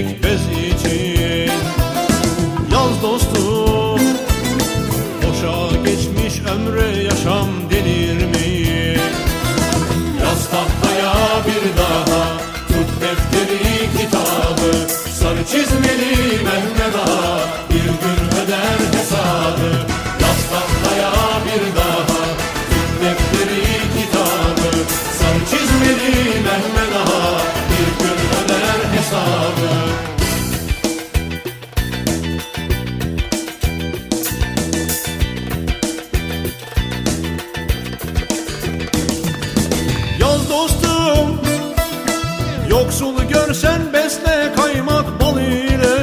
delik bez için. Yaz dostum, boşa geçmiş ömre yaşam denir mi? Yaz tahtaya bir daha, tut defteri kitabı, sarı çizmeli Mehmet Ağa bir gün öder hesabı. Yaz tahtaya bir daha, tut defteri kitabı, sarı çizmeli Mehmet Ağa bir gün öder hesabı. Yaz dostum, yoksul görsen besle kaymak bal ile.